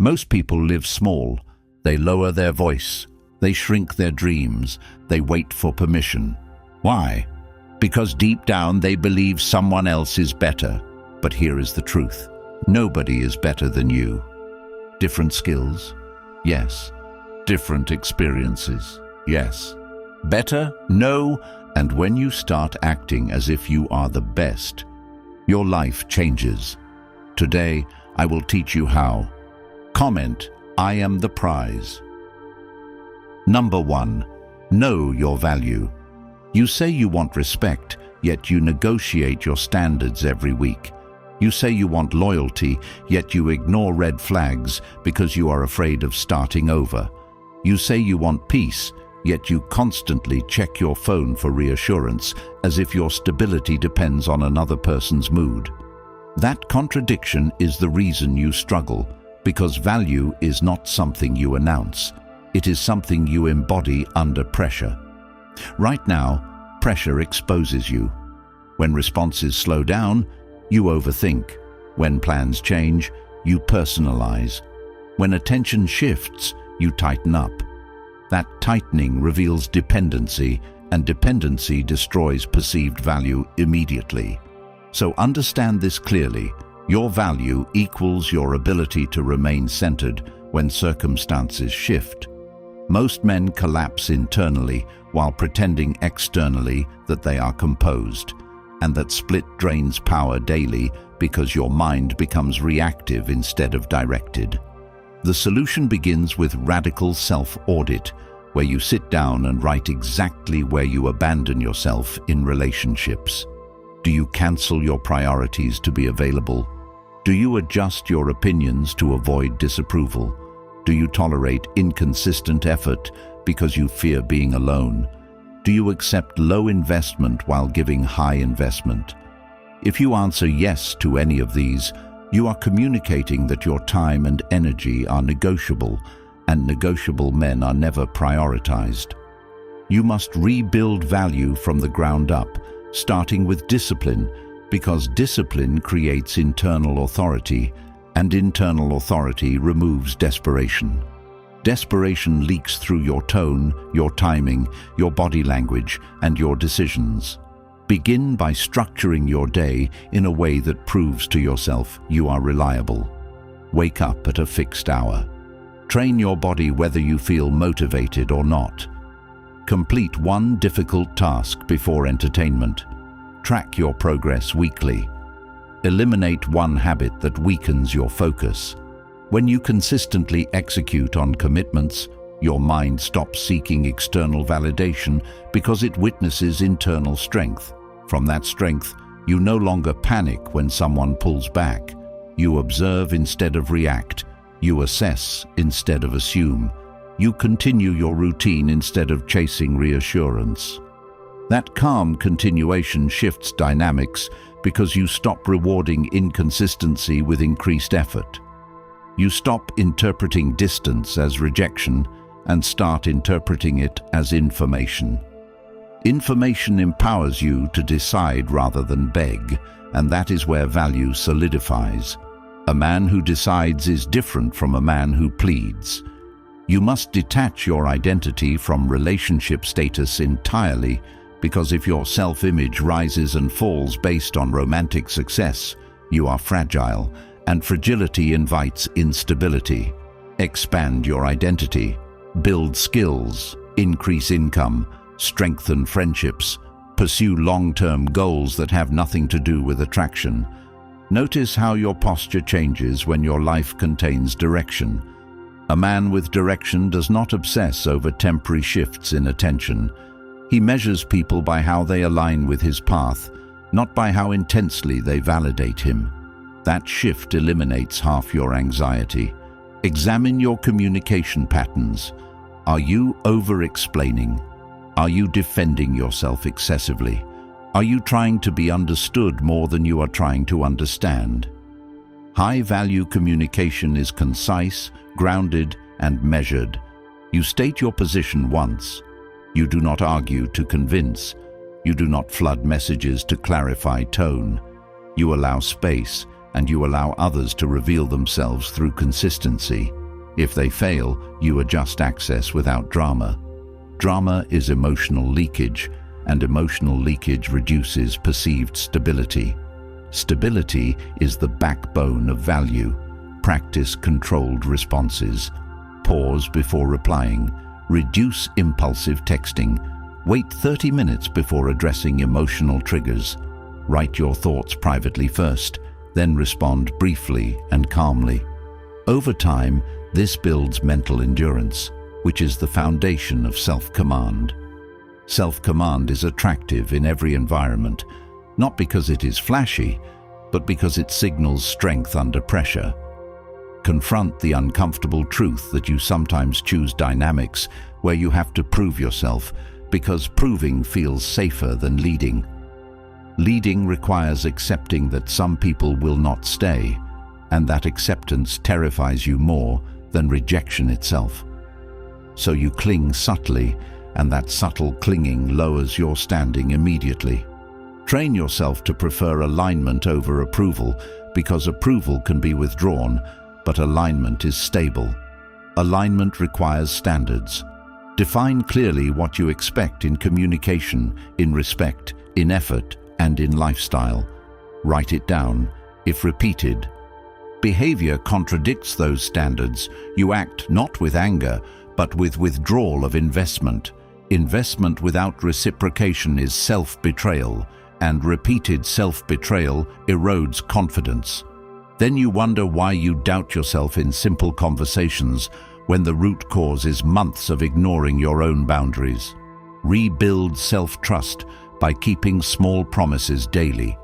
Most people live small. They lower their voice. They shrink their dreams. They wait for permission. Why? Because deep down they believe someone else is better. But here is the truth. Nobody is better than you. Different skills? Yes. Different experiences? Yes. Better? No. And when you start acting as if you are the best, your life changes. Today, I will teach you how. Comment, I am the prize. Number 1. Know your value. You say you want respect, yet you negotiate your standards every week. You say you want loyalty, yet you ignore red flags because you are afraid of starting over. You say you want peace, yet you constantly check your phone for reassurance, as if your stability depends on another person's mood. That contradiction is the reason you struggle, because value is not something you announce. It is something you embody under pressure. Right now, pressure exposes you. When responses slow down, you overthink. When plans change, you personalize. When attention shifts, you tighten up. That tightening reveals dependency, and dependency destroys perceived value immediately. So understand this clearly. Your value equals your ability to remain centered when circumstances shift. Most men collapse internally while pretending externally that they are composed, and that split drains power daily because your mind becomes reactive instead of directed. The solution begins with radical self-audit, where you sit down and write exactly where you abandon yourself in relationships. Do you cancel your priorities to be available? Do you adjust your opinions to avoid disapproval? Do you tolerate inconsistent effort because you fear being alone? Do you accept low investment while giving high investment? If you answer yes to any of these, you are communicating that your time and energy are negotiable, and negotiable men are never prioritized. You must rebuild value from the ground up, starting with discipline, because discipline creates internal authority, and internal authority removes desperation. Desperation leaks through your tone, your timing, your body language, and your decisions. Begin by structuring your day in a way that proves to yourself you are reliable. Wake up at a fixed hour. Train your body whether you feel motivated or not. Complete one difficult task before entertainment. Track your progress weekly. Eliminate one habit that weakens your focus. When you consistently execute on commitments, your mind stops seeking external validation because it witnesses internal strength. From that strength, you no longer panic when someone pulls back. You observe instead of react. You assess instead of assume. You continue your routine instead of chasing reassurance. That calm continuation shifts dynamics because you stop rewarding inconsistency with increased effort. You stop interpreting distance as rejection and start interpreting it as information. Information empowers you to decide rather than beg, and that is where value solidifies. A man who decides is different from a man who pleads. You must detach your identity from relationship status entirely, because if your self-image rises and falls based on romantic success, you are fragile, and fragility invites instability. Expand your identity. Build skills. Increase income. Strengthen friendships. Pursue long-term goals that have nothing to do with attraction. Notice how your posture changes when your life contains direction. A man with direction does not obsess over temporary shifts in attention. He measures people by how they align with his path, not by how intensely they validate him. That shift eliminates half your anxiety. Examine your communication patterns. Are you over-explaining? Are you defending yourself excessively? Are you trying to be understood more than you are trying to understand? High-value communication is concise, grounded, and measured. You state your position once. You do not argue to convince. You do not flood messages to clarify tone. You allow space. and you allow others to reveal themselves through consistency. If they fail, you adjust access without drama. Drama is emotional leakage, and emotional leakage reduces perceived stability. Stability is the backbone of value. Practice controlled responses. Pause before replying. Reduce impulsive texting. Wait 30 minutes before addressing emotional triggers. Write your thoughts privately first, then respond briefly and calmly. Over time, this builds mental endurance, which is the foundation of self-command. Self-command is attractive in every environment, not because it is flashy, but because it signals strength under pressure. Confront the uncomfortable truth that you sometimes choose dynamics where you have to prove yourself, because proving feels safer than leading. Leading requires accepting that some people will not stay, and that acceptance terrifies you more than rejection itself. So you cling subtly, and that subtle clinging lowers your standing immediately. Train yourself to prefer alignment over approval, because approval can be withdrawn, but alignment is stable. Alignment requires standards. Define clearly what you expect in communication, in respect, in effort, and in lifestyle. Write it down, if repeated. Behavior contradicts those standards. You act not with anger, but with withdrawal of investment. Investment without reciprocation is self-betrayal, and repeated self-betrayal erodes confidence. Then you wonder why you doubt yourself in simple conversations when the root cause is months of ignoring your own boundaries. Rebuild self-trust by keeping small promises daily.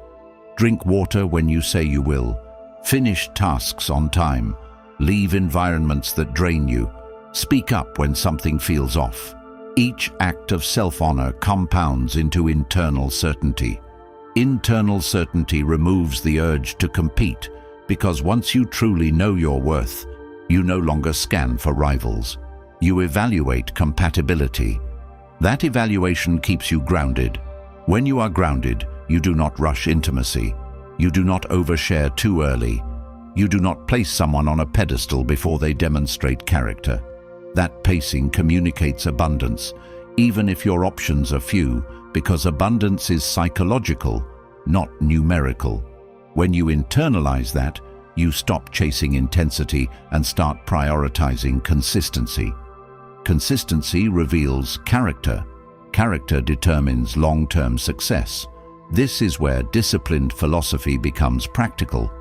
Drink water when you say you will. Finish tasks on time. Leave environments that drain you. Speak up when something feels off. Each act of self-honor compounds into internal certainty. Internal certainty removes the urge to compete, because once you truly know your worth, you no longer scan for rivals. You evaluate compatibility. That evaluation keeps you grounded. When you are grounded, you do not rush intimacy. You do not overshare too early. You do not place someone on a pedestal before they demonstrate character. That pacing communicates abundance, even if your options are few, because abundance is psychological, not numerical. When you internalize that, you stop chasing intensity and start prioritizing consistency. Consistency reveals character. Character determines long-term success. This is where disciplined philosophy becomes practical.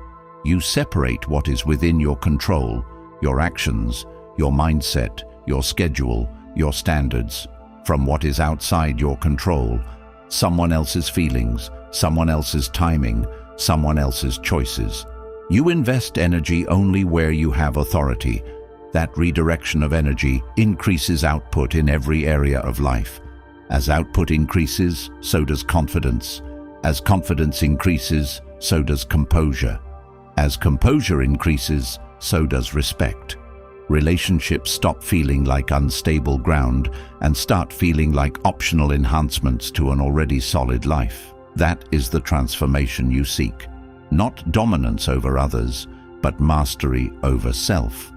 You separate what is within your control, your actions, your mindset, your schedule, your standards, from what is outside your control, someone else's feelings, someone else's timing, someone else's choices. You invest energy only where you have authority. That redirection of energy increases output in every area of life. As output increases, so does confidence. As confidence increases, so does composure. As composure increases, so does respect. Relationships stop feeling like unstable ground and start feeling like optional enhancements to an already solid life. That is the transformation you seek. Not dominance over others, but mastery over self.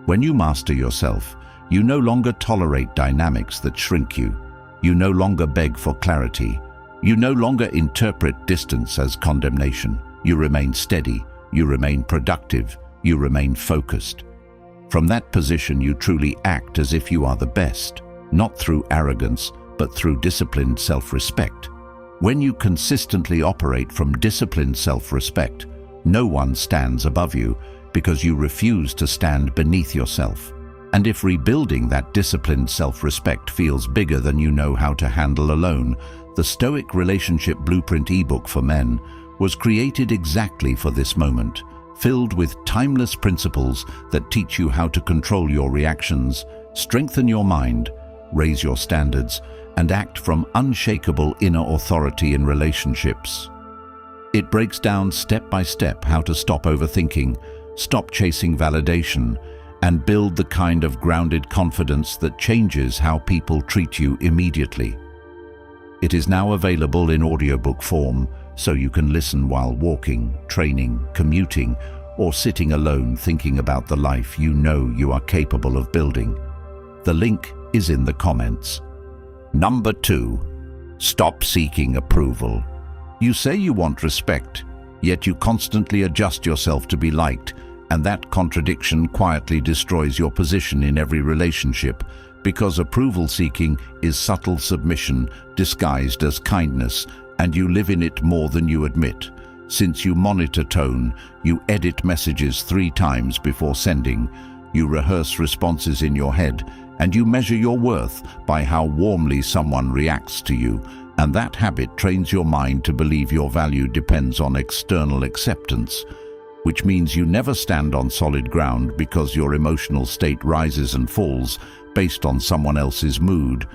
When you master yourself, you no longer tolerate dynamics that shrink you. You no longer beg for clarity. You no longer interpret distance as condemnation. You remain steady. You remain productive. You remain focused. From that position, you truly act as if you are the best, not through arrogance, but through disciplined self-respect. When you consistently operate from disciplined self-respect, no one stands above you because you refuse to stand beneath yourself. And if rebuilding that disciplined self-respect feels bigger than you know how to handle alone, the Stoic Relationship Blueprint ebook for men was created exactly for this moment, filled with timeless principles that teach you how to control your reactions, strengthen your mind, raise your standards, and act from unshakable inner authority in relationships. It breaks down step by step how to stop overthinking, stop chasing validation, and build the kind of grounded confidence that changes how people treat you immediately. It is now available in audiobook form, so you can listen while walking, training, commuting, or sitting alone thinking about the life you know you are capable of building. The link is in the comments. Number 2. Stop seeking approval. You say you want respect, yet you constantly adjust yourself to be liked, and that contradiction quietly destroys your position in every relationship, because approval seeking is subtle submission disguised as kindness, and you live in it more than you admit. Since you monitor tone, you edit messages 3 times before sending, you rehearse responses in your head, and you measure your worth by how warmly someone reacts to you, and that habit trains your mind to believe your value depends on external acceptance, which means you never stand on solid ground because your emotional state rises and falls based on someone else's mood.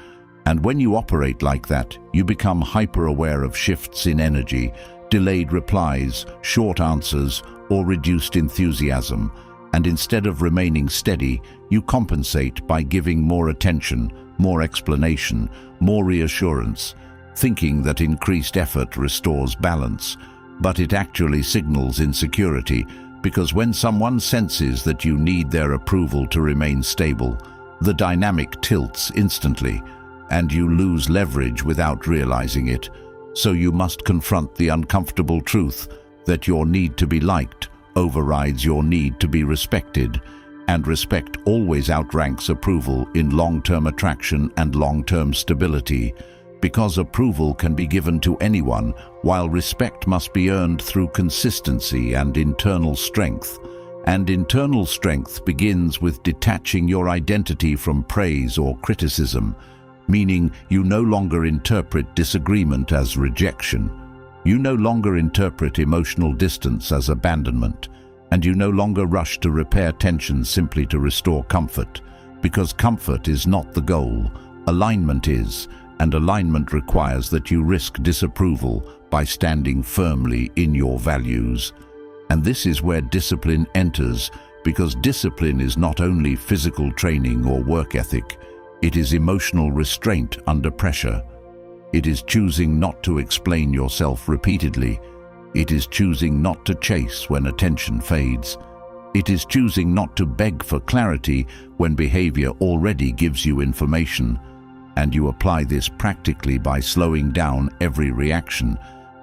And when you operate like that, you become hyper-aware of shifts in energy, delayed replies, short answers, or reduced enthusiasm. And instead of remaining steady, you compensate by giving more attention, more explanation, more reassurance, thinking that increased effort restores balance. But it actually signals insecurity, because when someone senses that you need their approval to remain stable, the dynamic tilts instantly, and you lose leverage without realizing it. So you must confront the uncomfortable truth that your need to be liked overrides your need to be respected, and respect always outranks approval in long-term attraction and long-term stability, because approval can be given to anyone, while respect must be earned through consistency and internal strength. And internal strength begins with detaching your identity from praise or criticism, meaning you no longer interpret disagreement as rejection. You no longer interpret emotional distance as abandonment, and you no longer rush to repair tension simply to restore comfort, because comfort is not the goal, alignment is, and alignment requires that you risk disapproval by standing firmly in your values. And this is where discipline enters, because discipline is not only physical training or work ethic, it is emotional restraint under pressure. It is choosing not to explain yourself repeatedly. It is choosing not to chase when attention fades. It is choosing not to beg for clarity when behavior already gives you information. And you apply this practically by slowing down every reaction,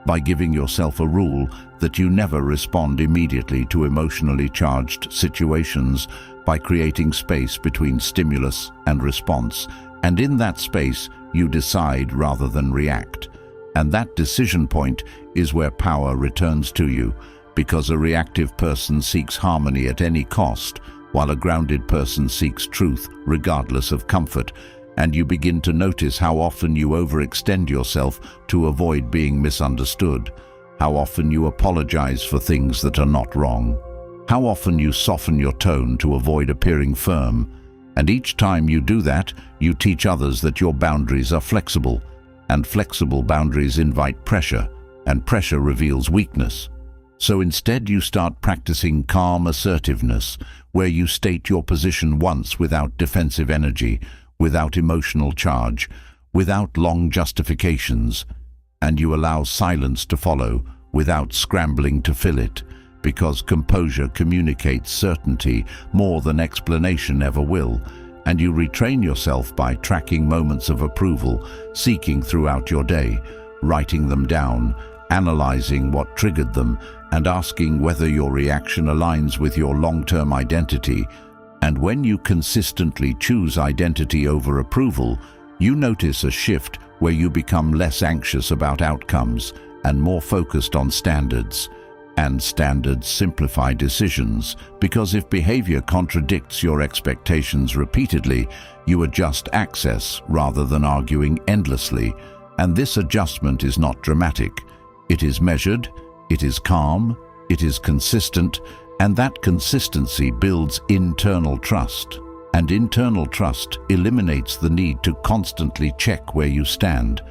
by giving yourself a rule that you never respond immediately to emotionally charged situations, by creating space between stimulus and response, and in that space you decide rather than react. And that decision point is where power returns to you, because a reactive person seeks harmony at any cost, while a grounded person seeks truth regardless of comfort. And you begin to notice how often you overextend yourself to avoid being misunderstood, how often you apologize for things that are not wrong, how often you soften your tone to avoid appearing firm. And each time you do that, you teach others that your boundaries are flexible, and flexible boundaries invite pressure, and pressure reveals weakness. So instead you start practicing calm assertiveness, where you state your position once without defensive energy, without emotional charge, without long justifications, and you allow silence to follow without scrambling to fill it, because composure communicates certainty more than explanation ever will, and you retrain yourself by tracking moments of approval, seeking throughout your day, writing them down, analyzing what triggered them, and asking whether your reaction aligns with your long-term identity. And when you consistently choose identity over approval, you notice a shift where you become less anxious about outcomes and more focused on standards. And standards simplify decisions, because if behavior contradicts your expectations repeatedly, you adjust access rather than arguing endlessly. And this adjustment is not dramatic. It is measured, it is calm, it is consistent, and that consistency builds internal trust. And internal trust eliminates the need to constantly check where you stand,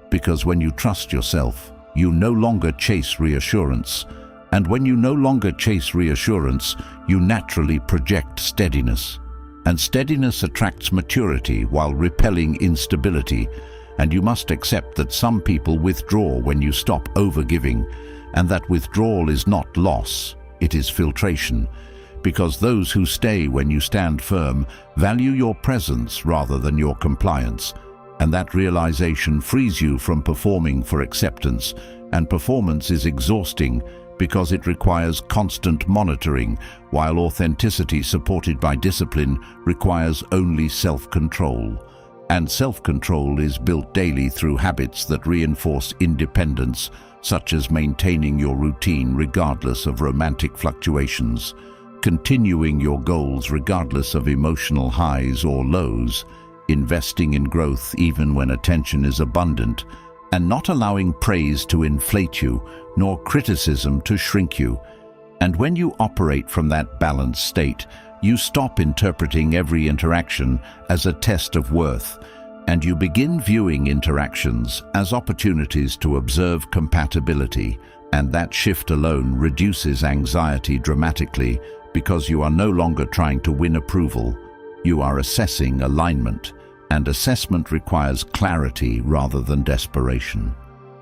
because when you trust yourself, you no longer chase reassurance. And when you no longer chase reassurance, you naturally project steadiness. And steadiness attracts maturity while repelling instability, And you must accept that some people withdraw when you stop overgiving, and that withdrawal is not loss, it is filtration. Because those who stay when you stand firm value your presence rather than your compliance, and that realization frees you from performing for acceptance, and performance is exhausting because it requires constant monitoring, while authenticity supported by discipline requires only self-control. And self-control is built daily through habits that reinforce independence, such as maintaining your routine regardless of romantic fluctuations, continuing your goals regardless of emotional highs or lows, investing in growth even when attention is abundant, and not allowing praise to inflate you, nor criticism to shrink you. And when you operate from that balanced state, you stop interpreting every interaction as a test of worth, and you begin viewing interactions as opportunities to observe compatibility, and that shift alone reduces anxiety dramatically because you are no longer trying to win approval. You are assessing alignment, and assessment requires clarity rather than desperation.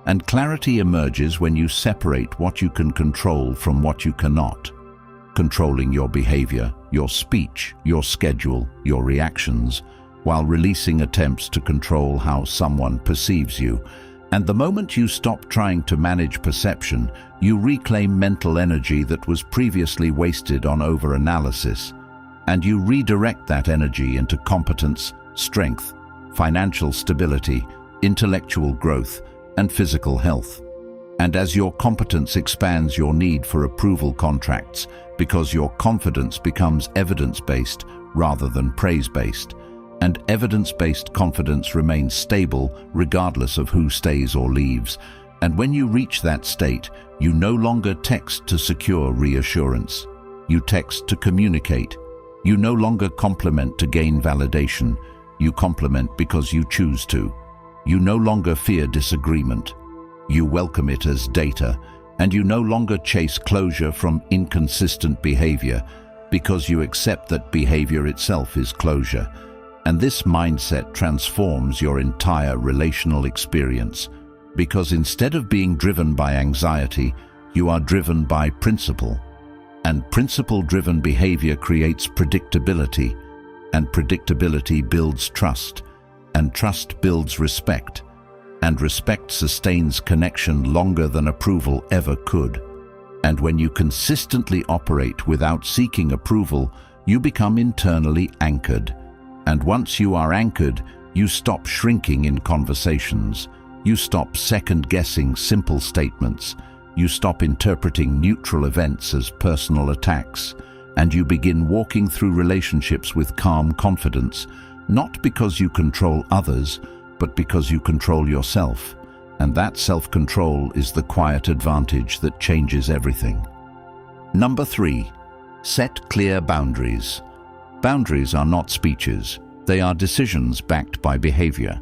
And clarity emerges when you separate what you can control from what you cannot. Controlling your behavior, your speech, your schedule, your reactions, while releasing attempts to control how someone perceives you. And the moment you stop trying to manage perception, you reclaim mental energy that was previously wasted on overanalysis, and you redirect that energy into competence, strength, financial stability, intellectual growth, and physical health. And as your competence expands, your need for approval contracts, because your confidence becomes evidence-based rather than praise-based. And evidence-based confidence remains stable regardless of who stays or leaves. And when you reach that state, you no longer text to secure reassurance. You text to communicate. You no longer compliment to gain validation. You compliment because you choose to. You no longer fear disagreement. You welcome it as data, and you no longer chase closure from inconsistent behavior because you accept that behavior itself is closure. And this mindset transforms your entire relational experience, because instead of being driven by anxiety, you are driven by principle. And principle-driven behavior creates predictability, and predictability builds trust, and trust builds respect, and respect sustains connection longer than approval ever could. And when you consistently operate without seeking approval, you become internally anchored. And once you are anchored, you stop shrinking in conversations. You stop second-guessing simple statements. You stop interpreting neutral events as personal attacks. And you begin walking through relationships with calm confidence, not because you control others, but because you control yourself. And that self-control is the quiet advantage that changes everything. Number 3, set clear boundaries. Boundaries are not speeches, they are decisions backed by behavior.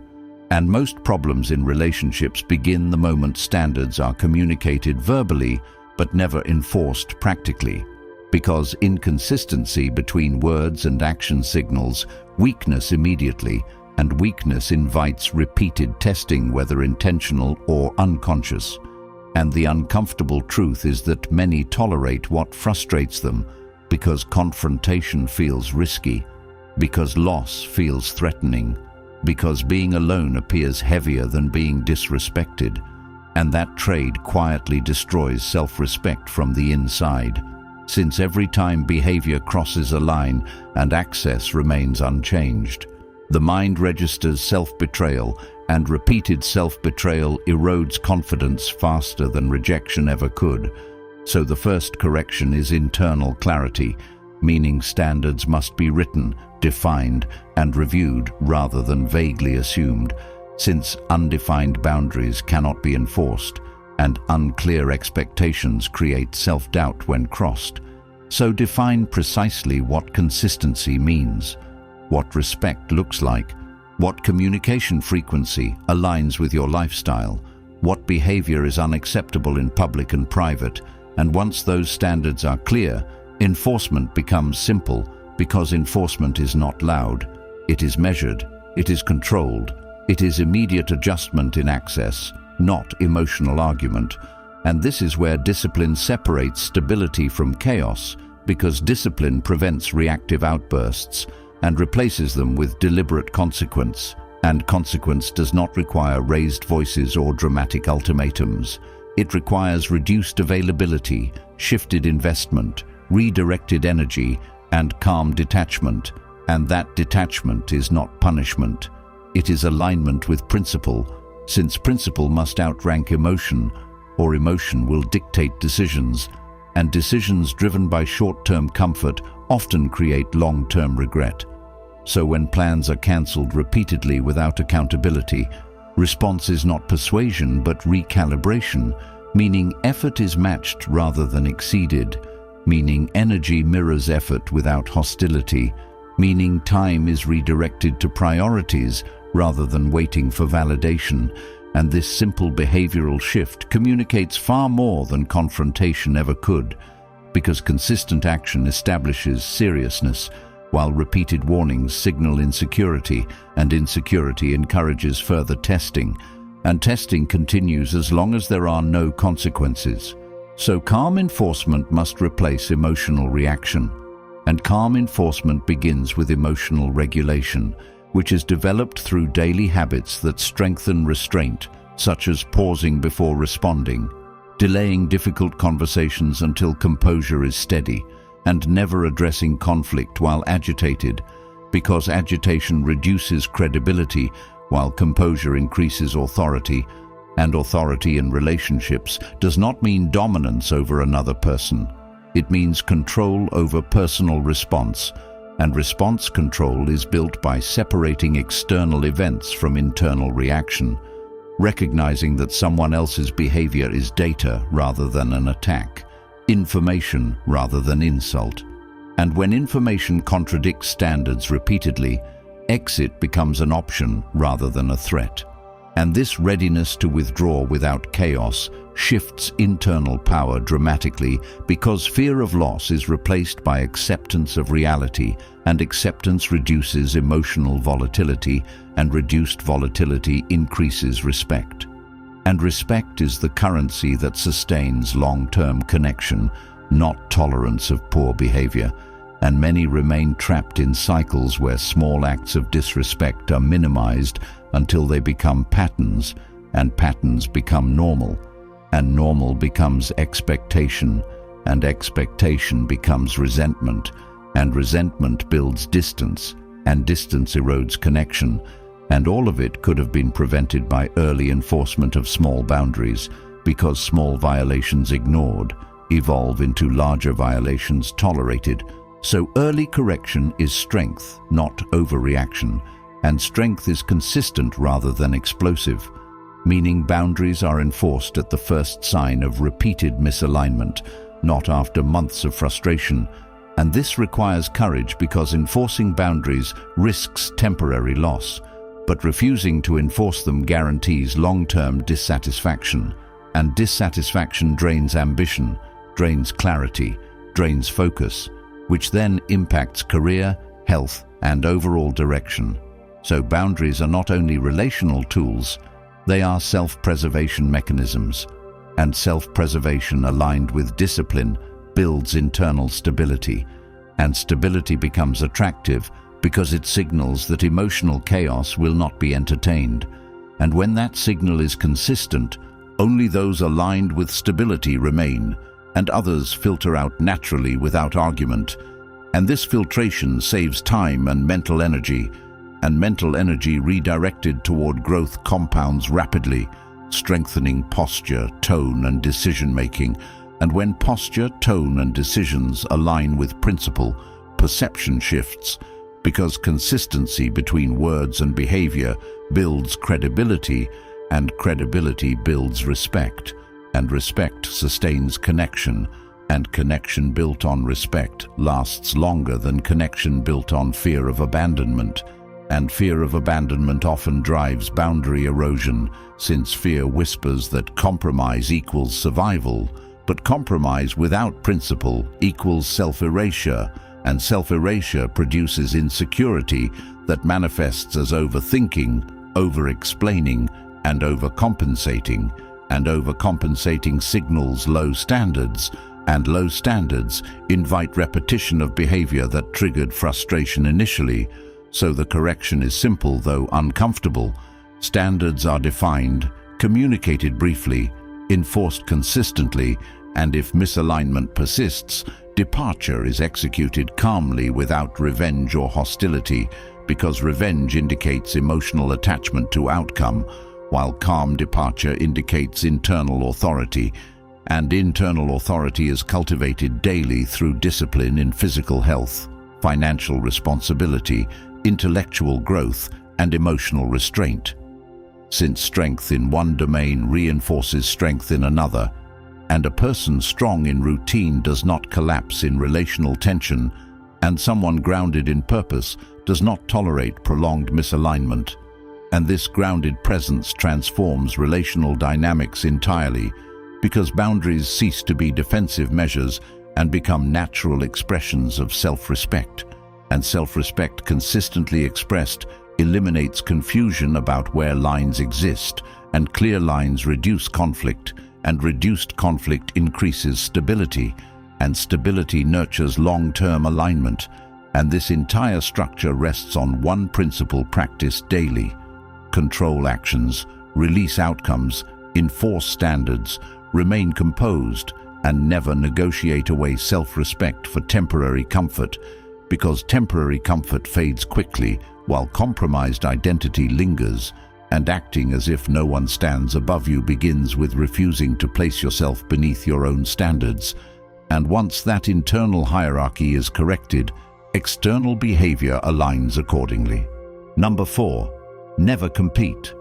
And most problems in relationships begin the moment standards are communicated verbally but never enforced practically. Because inconsistency between words and action signals weakness immediately, and weakness invites repeated testing, whether intentional or unconscious. And the uncomfortable truth is that many tolerate what frustrates them because confrontation feels risky, because loss feels threatening, because being alone appears heavier than being disrespected. And that trade quietly destroys self-respect from the inside, since every time behavior crosses a line and access remains unchanged, the mind registers self-betrayal, and repeated self-betrayal erodes confidence faster than rejection ever could. So the first correction is internal clarity, meaning standards must be written, defined, and reviewed rather than vaguely assumed, since undefined boundaries cannot be enforced, and unclear expectations create self-doubt when crossed. So define precisely what consistency means, what respect looks like, what communication frequency aligns with your lifestyle, what behavior is unacceptable in public and private. And once those standards are clear, enforcement becomes simple, because enforcement is not loud, it is measured, it is controlled, It is immediate adjustment in access, not emotional argument. And this is where discipline separates stability from chaos, because discipline prevents reactive outbursts and replaces them with deliberate consequence. And consequence does not require raised voices or dramatic ultimatums. It requires reduced availability, shifted investment, redirected energy, and calm detachment. And that detachment is not punishment. It is alignment with principle, since principle must outrank emotion, or emotion will dictate decisions, and decisions driven by short-term comfort often create long-term regret. So when plans are cancelled repeatedly without accountability, response is not persuasion but recalibration, meaning effort is matched rather than exceeded, meaning energy mirrors effort without hostility, meaning time is redirected to priorities rather than waiting for validation. And this simple behavioral shift communicates far more than confrontation ever could, because consistent action establishes seriousness, while repeated warnings signal insecurity, and insecurity encourages further testing, and testing continues as long as there are no consequences. So calm enforcement must replace emotional reaction, and calm enforcement begins with emotional regulation, which is developed through daily habits that strengthen restraint, such as pausing before responding, delaying difficult conversations until composure is steady, and never addressing conflict while agitated, because agitation reduces credibility while composure increases authority, and authority in relationships does not mean dominance over another person. It means control over personal response, and response control is built by separating external events from internal reaction, recognizing that someone else's behavior is data rather than an attack, information rather than insult. And when information contradicts standards repeatedly, exit becomes an option rather than a threat. And this readiness to withdraw without chaos shifts internal power dramatically, because fear of loss is replaced by acceptance of reality, and acceptance reduces emotional volatility, and reduced volatility increases respect. And respect is the currency that sustains long-term connection, not tolerance of poor behavior. And many remain trapped in cycles where small acts of disrespect are minimized until they become patterns, and patterns become normal, and normal becomes expectation, and expectation becomes resentment, and resentment builds distance, and distance erodes connection. And all of it could have been prevented by early enforcement of small boundaries, because small violations ignored evolve into larger violations tolerated. So early correction is strength, not overreaction, and strength is consistent rather than explosive, meaning boundaries are enforced at the first sign of repeated misalignment, not after months of frustration. And this requires courage, because enforcing boundaries risks temporary loss, but refusing to enforce them guarantees long-term dissatisfaction. And dissatisfaction drains ambition, drains clarity, drains focus, which then impacts career, health, and overall direction. So boundaries are not only relational tools, they are self-preservation mechanisms. And self-preservation aligned with discipline builds internal stability. And stability becomes attractive because it signals that emotional chaos will not be entertained. And when that signal is consistent, only those aligned with stability remain, and others filter out naturally without argument. And this filtration saves time and mental energy redirected toward growth compounds rapidly, strengthening posture, tone, and decision-making. And when posture, tone, and decisions align with principle, perception shifts, because consistency between words and behavior builds credibility, and credibility builds respect, and respect sustains connection, and connection built on respect lasts longer than connection built on fear of abandonment. And fear of abandonment often drives boundary erosion, since fear whispers that compromise equals survival, but compromise without principle equals self-erasure, and self-erasure produces insecurity that manifests as overthinking, over-explaining and overcompensating, and overcompensating signals low standards, and low standards invite repetition of behavior that triggered frustration initially. So the correction is simple though uncomfortable. Standards are defined, communicated briefly, enforced consistently, and if misalignment persists, departure is executed calmly without revenge or hostility, because revenge indicates emotional attachment to outcome, while calm departure indicates internal authority, and internal authority is cultivated daily through discipline in physical health, financial responsibility, intellectual growth, and emotional restraint. Since strength in one domain reinforces strength in another, and a person strong in routine does not collapse in relational tension, and someone grounded in purpose does not tolerate prolonged misalignment, and this grounded presence transforms relational dynamics entirely, because boundaries cease to be defensive measures and become natural expressions of self-respect, and self-respect consistently expressed eliminates confusion about where lines exist, and clear lines reduce conflict, and reduced conflict increases stability, and stability nurtures long-term alignment, and this entire structure rests on one principle practiced daily: control actions, release outcomes, enforce standards, remain composed, and never negotiate away self-respect for temporary comfort, because temporary comfort fades quickly while compromised identity lingers, and acting as if no one stands above you begins with refusing to place yourself beneath your own standards. And once that internal hierarchy is corrected, external behavior aligns accordingly. Number 4, never compete.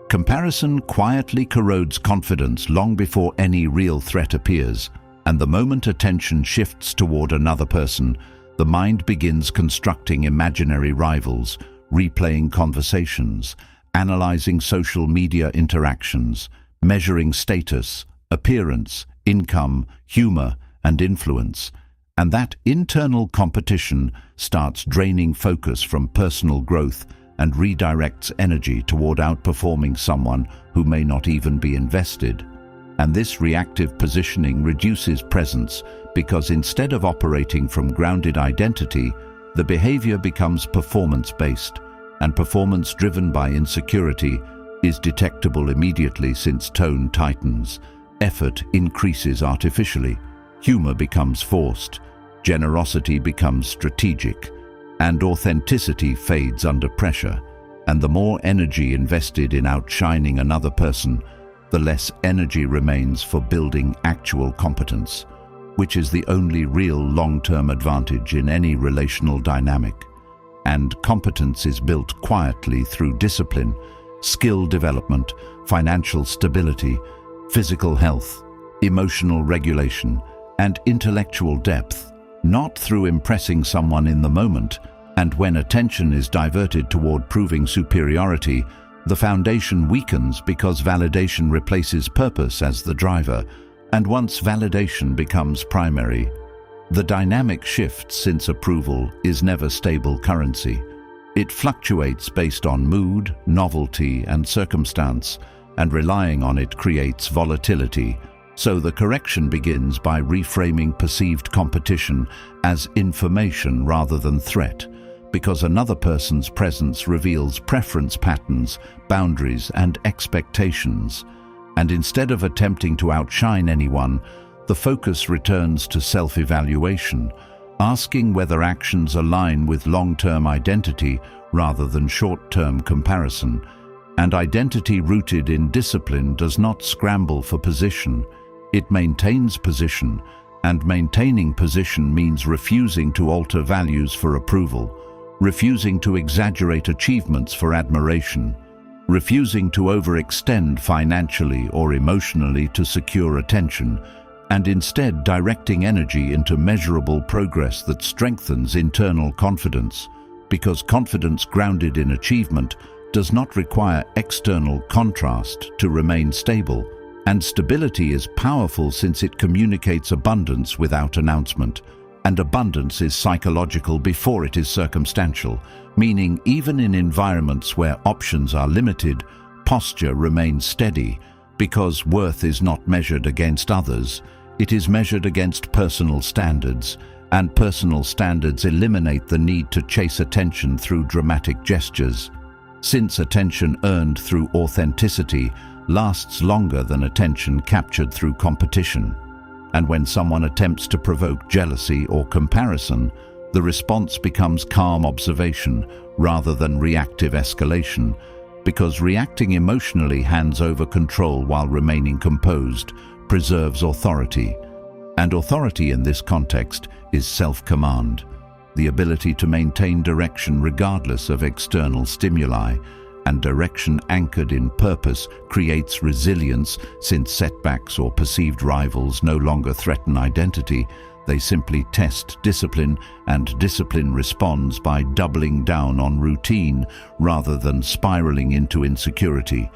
Comparison quietly corrodes confidence long before any real threat appears, and the moment attention shifts toward another person, the mind begins constructing imaginary rivals, replaying conversations, analyzing social media interactions, measuring status, appearance, income, humor, and influence. And that internal competition starts draining focus from personal growth and redirects energy toward outperforming someone who may not even be invested. And this reactive positioning reduces presence because instead of operating from grounded identity, the behavior becomes performance-based, and performance driven by insecurity is detectable immediately since tone tightens, effort increases artificially, humor becomes forced, generosity becomes strategic, and authenticity fades under pressure. And the more energy invested in outshining another person, the less energy remains for building actual competence, which is the only real long-term advantage in any relational dynamic. And competence is built quietly through discipline, skill development, financial stability, physical health, emotional regulation, and intellectual depth, not through impressing someone in the moment. And when attention is diverted toward proving superiority, the foundation weakens because validation replaces purpose as the driver, and once validation becomes primary, the dynamic shifts since approval is never stable currency. It fluctuates based on mood, novelty, and circumstance, and relying on it creates volatility. So the correction begins by reframing perceived competition as information rather than threat, because another person's presence reveals preference patterns, boundaries, and expectations. And instead of attempting to outshine anyone, the focus returns to self-evaluation, asking whether actions align with long-term identity rather than short-term comparison. And identity rooted in discipline does not scramble for position. It maintains position, and maintaining position means refusing to alter values for approval, refusing to exaggerate achievements for admiration, refusing to overextend financially or emotionally to secure attention, and instead directing energy into measurable progress that strengthens internal confidence, because confidence grounded in achievement does not require external contrast to remain stable, and stability is powerful since it communicates abundance without announcement, and abundance is psychological before it is circumstantial, meaning even in environments where options are limited, posture remains steady because worth is not measured against others, it is measured against personal standards, and personal standards eliminate the need to chase attention through dramatic gestures, since attention earned through authenticity lasts longer than attention captured through competition. And when someone attempts to provoke jealousy or comparison, the response becomes calm observation rather than reactive escalation, because reacting emotionally hands over control while remaining composed preserves authority. And authority in this context is self-command, the ability to maintain direction regardless of external stimuli, and direction anchored in purpose creates resilience, since setbacks or perceived rivals no longer threaten identity. They simply test discipline, and discipline responds by doubling down on routine rather than spiraling into insecurity,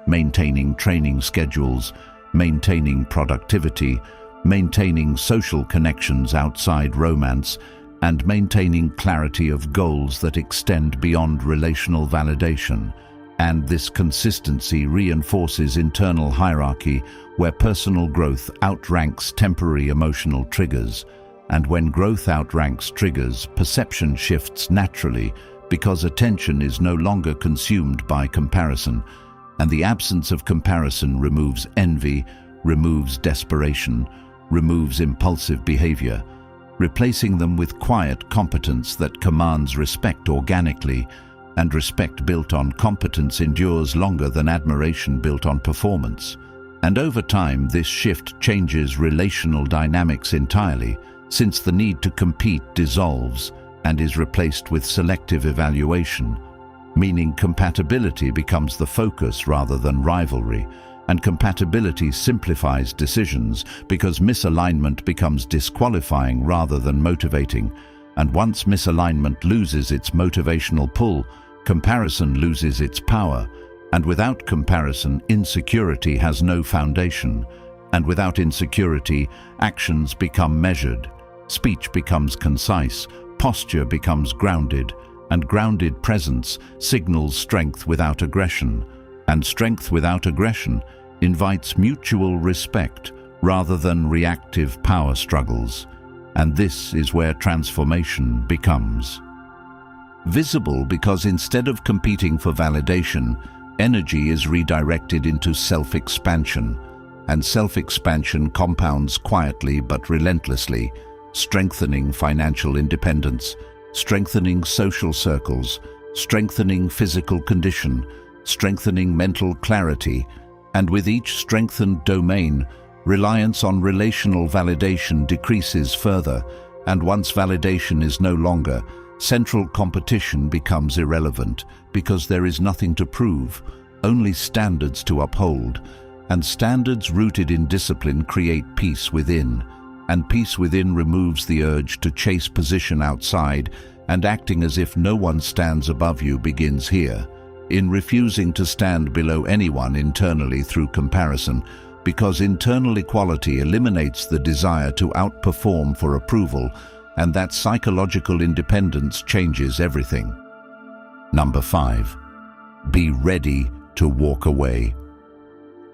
maintaining training schedules, maintaining productivity, maintaining social connections outside romance, and maintaining clarity of goals that extend beyond relational validation. And this consistency reinforces internal hierarchy, where personal growth outranks temporary emotional triggers. And when growth outranks triggers, perception shifts naturally because attention is no longer consumed by comparison. And the absence of comparison removes envy, removes desperation, removes impulsive behavior, replacing them with quiet competence that commands respect organically. And respect built on competence endures longer than admiration built on performance. And over time, this shift changes relational dynamics entirely, since the need to compete dissolves and is replaced with selective evaluation, meaning compatibility becomes the focus rather than rivalry. And compatibility simplifies decisions because misalignment becomes disqualifying rather than motivating. And once misalignment loses its motivational pull, comparison loses its power. And without comparison, insecurity has no foundation. And without insecurity, actions become measured, speech becomes concise, posture becomes grounded, and grounded presence signals strength without aggression. And strength without aggression invites mutual respect rather than reactive power struggles. And this is where transformation becomes visible, because instead of competing for validation, energy is redirected into self-expansion, and self-expansion compounds quietly but relentlessly, strengthening financial independence, strengthening social circles, strengthening physical condition, strengthening mental clarity, and with each strengthened domain, reliance on relational validation decreases further, and once validation is no longer, central competition becomes irrelevant, because there is nothing to prove, only standards to uphold. And standards rooted in discipline create peace within, and peace within removes the urge to chase position outside, and acting as if no one stands above you begins here, in refusing to stand below anyone internally through comparison, because internal equality eliminates the desire to outperform for approval, and that psychological independence changes everything. Number 5. Be ready to walk away.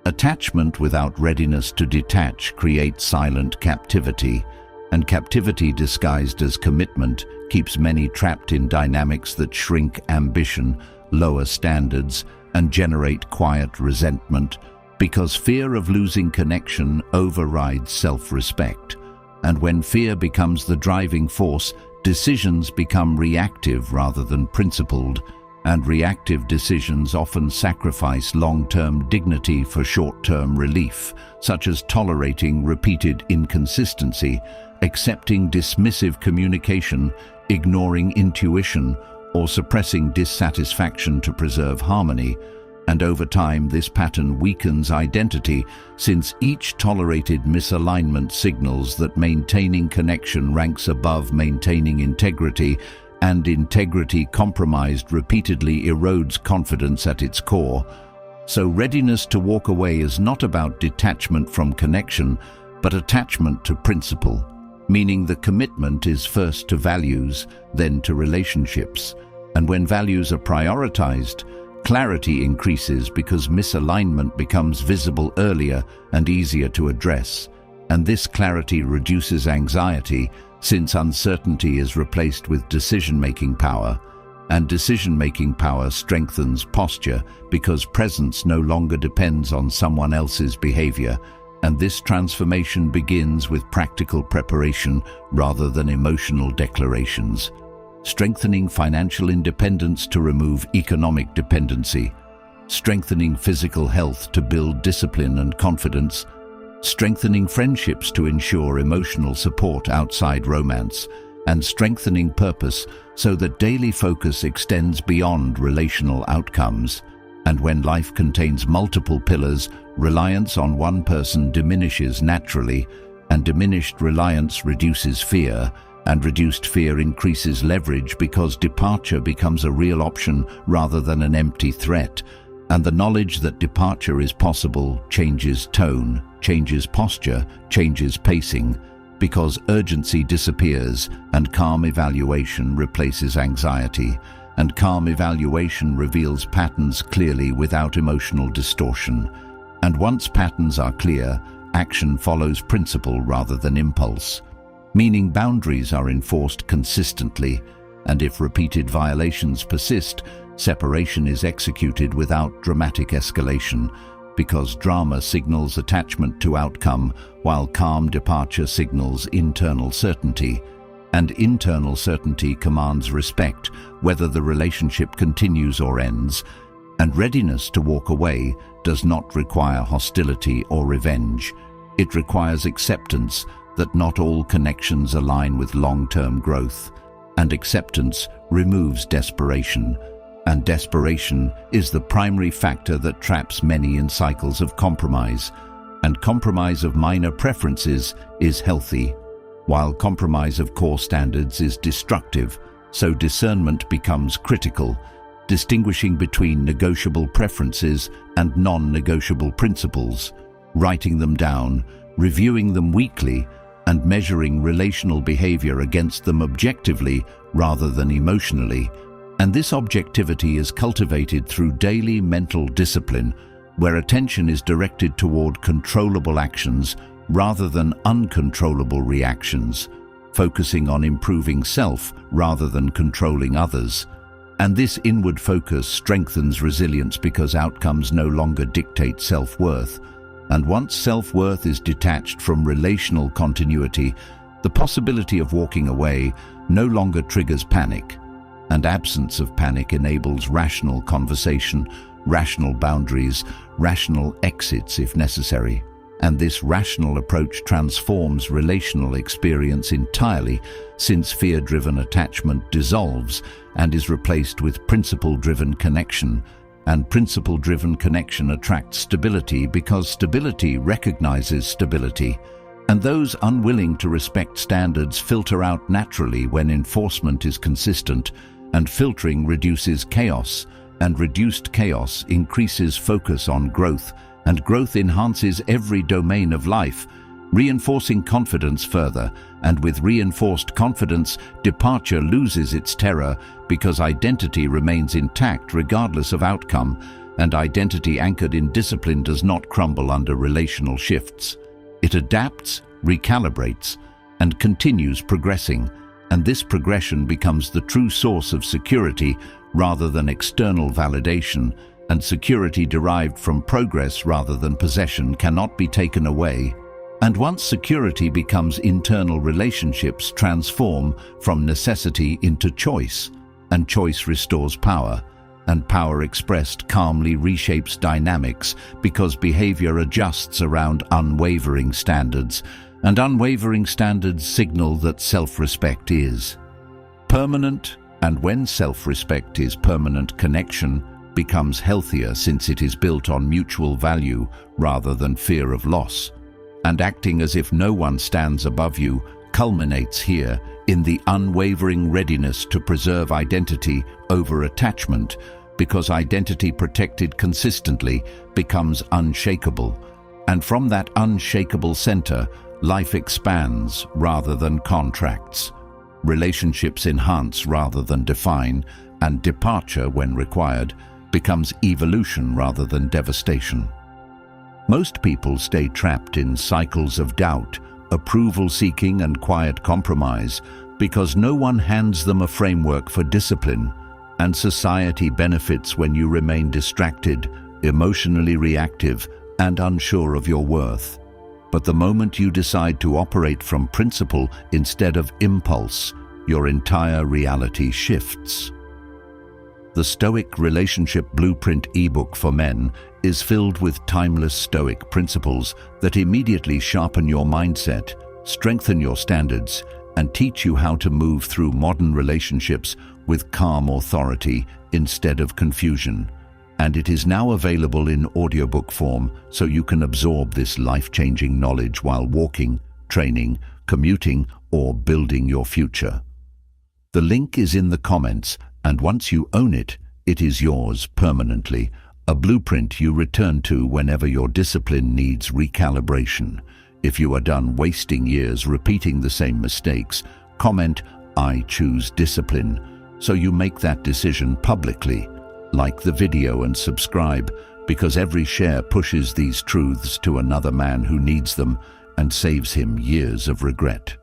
Attachment without readiness to detach creates silent captivity, and captivity disguised as commitment keeps many trapped in dynamics that shrink ambition, lower standards, and generate quiet resentment, because fear of losing connection overrides self-respect. And when fear becomes the driving force, decisions become reactive rather than principled, and reactive decisions often sacrifice long-term dignity for short-term relief, such as tolerating repeated inconsistency, accepting dismissive communication, ignoring intuition, or suppressing dissatisfaction to preserve harmony. And over time, this pattern weakens identity, since each tolerated misalignment signals that maintaining connection ranks above maintaining integrity, and integrity compromised repeatedly erodes confidence at its core. So readiness to walk away is not about detachment from connection, but attachment to principle, meaning the commitment is first to values, then to relationships. And when values are prioritized, clarity increases because misalignment becomes visible earlier and easier to address. And this clarity reduces anxiety, since uncertainty is replaced with decision-making power. And decision-making power strengthens posture because presence no longer depends on someone else's behavior. And this transformation begins with practical preparation rather than emotional declarations. Strengthening financial independence to remove economic dependency. Strengthening physical health to build discipline and confidence. Strengthening friendships to ensure emotional support outside romance. And strengthening purpose so that daily focus extends beyond relational outcomes. And when life contains multiple pillars, reliance on one person diminishes naturally, and diminished reliance reduces fear, and reduced fear increases leverage because departure becomes a real option rather than an empty threat. And the knowledge that departure is possible changes tone, changes posture, changes pacing, because urgency disappears and calm evaluation replaces anxiety, and calm evaluation reveals patterns clearly without emotional distortion. And once patterns are clear, action follows principle rather than impulse, meaning boundaries are enforced consistently, and if repeated violations persist, separation is executed without dramatic escalation, because drama signals attachment to outcome, while calm departure signals internal certainty. And internal certainty commands respect, whether the relationship continues or ends, and readiness to walk away does not require hostility or revenge. It requires acceptance that not all connections align with long-term growth, and acceptance removes desperation. And desperation is the primary factor that traps many in cycles of compromise. And compromise of minor preferences is healthy, while compromise of core standards is destructive, so discernment becomes critical, distinguishing between negotiable preferences and non-negotiable principles, writing them down, reviewing them weekly, and measuring relational behavior against them objectively rather than emotionally. And this objectivity is cultivated through daily mental discipline, where attention is directed toward controllable actions rather than uncontrollable reactions, focusing on improving self rather than controlling others. And this inward focus strengthens resilience because outcomes no longer dictate self-worth. And once self-worth is detached from relational continuity, the possibility of walking away no longer triggers panic. And absence of panic enables rational conversation, rational boundaries, rational exits if necessary. And this rational approach transforms relational experience entirely, since fear-driven attachment dissolves and is replaced with principle-driven connection. And principle-driven connection attracts stability because stability recognizes stability. And those unwilling to respect standards filter out naturally when enforcement is consistent, and filtering reduces chaos, and reduced chaos increases focus on growth, and growth enhances every domain of life, reinforcing confidence further. And with reinforced confidence, departure loses its terror because identity remains intact regardless of outcome, and identity anchored in discipline does not crumble under relational shifts. It adapts, recalibrates, and continues progressing. And this progression becomes the true source of security rather than external validation, and security derived from progress rather than possession cannot be taken away. And once security becomes internal, relationships transform from necessity into choice, and choice restores power, and power expressed calmly reshapes dynamics because behavior adjusts around unwavering standards, and unwavering standards signal that self-respect is permanent. And when self-respect is permanent, connection becomes healthier since it is built on mutual value rather than fear of loss. And acting as if no one stands above you culminates here in the unwavering readiness to preserve identity over attachment, because identity protected consistently becomes unshakable. And from that unshakable center, Life expands rather than contracts. Relationships enhance rather than define, and departure, when required, becomes evolution rather than devastation. Most people stay trapped in cycles of doubt, approval-seeking and quiet compromise because no one hands them a framework for discipline, and society benefits when you remain distracted, emotionally reactive, and unsure of your worth. But the moment you decide to operate from principle instead of impulse, your entire reality shifts. The Stoic Relationship Blueprint ebook for men is filled with timeless Stoic principles that immediately sharpen your mindset, strengthen your standards, and teach you how to move through modern relationships with calm authority instead of confusion. And it is now available in audiobook form, so you can absorb this life-changing knowledge while walking, training, commuting, or building your future. The link is in the comments, and once you own it, it is yours permanently, a blueprint you return to whenever your discipline needs recalibration. If you are done wasting years repeating the same mistakes, comment, "I choose discipline," so you make that decision publicly. Like the video and subscribe, because every share pushes these truths to another man who needs them and saves him years of regret.